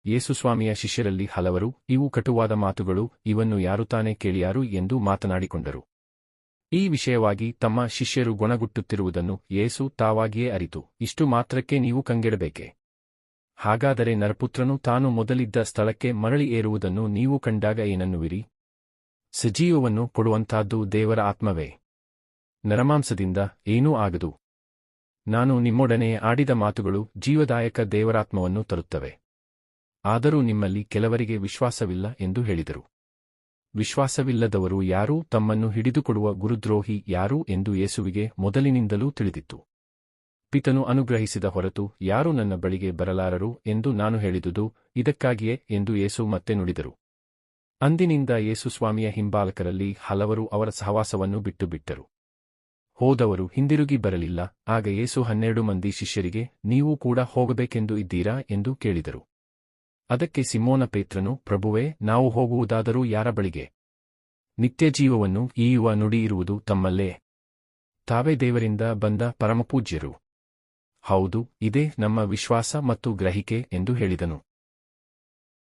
ಯೇಸುಸ್ವಾಮಿಯ ಶಿಷ್ಯರಲ್ಲಿ ಹಲವರು, ಇವು ಕಟುವಾದ ಮಾತುಗಳು, ಇವನ್ನು ಯಾರು ತಾನೇ ಕೇಳಿಯಾರು ಎಂದು ಮಾತನಾಡಿಕೊಂಡರು. ಈ ವಿಷಯವಾಗಿ ತಮ್ಮ ಶಿಷ್ಯರು ಗೊಣಗುಟ್ಟುತ್ತಿರುವುದನ್ನು ಯೇಸು ತಾವಾಗಿಯೇ ಅರಿತು, ಇಷ್ಟು ಮಾತ್ರಕ್ಕೆ ನೀವು ಕಂಗೆಡಬೇಕೆ? ಹಾಗಾದರೆ ನರಪುತ್ರನು ತಾನು ಮೊದಲಿದ್ದ ಸ್ಥಳಕ್ಕೆ ಮರಳಿ ಏರುವುದನ್ನು ನೀವು ಕಂಡಾಗ ಏನನ್ನುವಿರಿ? ಸಜೀವವನ್ನು ಕೊಡುವಂತಾದ್ದು ದೇವರ ಆತ್ಮವೇ. ನರಮಾಂಸದಿಂದ ಏನೂ ಆಗದು. ನಾನು ನಿಮ್ಮೊಡನೆ ಆಡಿದ ಮಾತುಗಳು ಜೀವದಾಯಕ ದೇವರಾತ್ಮವನ್ನು ತರುತ್ತವೆ. ಆದರೂ ನಿಮ್ಮಲ್ಲಿ ಕೆಲವರಿಗೆ ವಿಶ್ವಾಸವಿಲ್ಲ ಎಂದು ಹೇಳಿದರು. ವಿಶ್ವಾಸವಿಲ್ಲದವರು ಯಾರೂ, ತಮ್ಮನ್ನು ಹಿಡಿದುಕೊಡುವ ಗುರುದ್ರೋಹಿ ಯಾರು ಎಂದು ಯೇಸುವಿಗೆ ಮೊದಲಿನಿಂದಲೂ ತಿಳಿದಿತ್ತು. ಪಿತನು ಅನುಗ್ರಹಿಸಿದ ಹೊರತು ಯಾರೂ ನನ್ನ ಬಳಿಗೆ ಬರಲಾರರು ಎಂದು ನಾನು ಹೇಳಿದುದು ಇದಕ್ಕಾಗಿಯೇ ಎಂದು ಯೇಸು ಮತ್ತೆ ನುಡಿದರು. ಅಂದಿನಿಂದ ಯೇಸುಸ್ವಾಮಿಯ ಹಿಂಬಾಲಕರಲ್ಲಿ ಹಲವರು ಅವರ ಸಹವಾಸವನ್ನು ಬಿಟ್ಟುಬಿಟ್ಟರು. ಹೋದವರು ಹಿಂದಿರುಗಿ ಬರಲಿಲ್ಲ. ಆಗ ಯೇಸು 12 ಮಂದಿ ಶಿಷ್ಯರಿಗೆ, ನೀವು ಕೂಡ ಹೋಗಬೇಕೆಂದು ಇದ್ದೀರಾ ಎಂದು ಕೇಳಿದರು. ಅದಕ್ಕೆ ಸಿಮೋನ ಪೇತ್ರನು, ಪ್ರಭುವೇ, ನಾವು ಹೋಗುವುದಾದರೂ ಯಾರ ಬಳಿಗೆ? ನಿತ್ಯಜೀವವನ್ನು ಈಯುವ ನುಡಿ ಇರುವುದು ತಮ್ಮಲ್ಲೇ. ತಾವೇ ದೇವರಿಂದ ಬಂದ ಪರಮಪೂಜ್ಯರು. ಹೌದು, ಇದೇ ನಮ್ಮ ವಿಶ್ವಾಸ ಮತ್ತು ಗ್ರಹಿಕೆ ಎಂದು ಹೇಳಿದನು.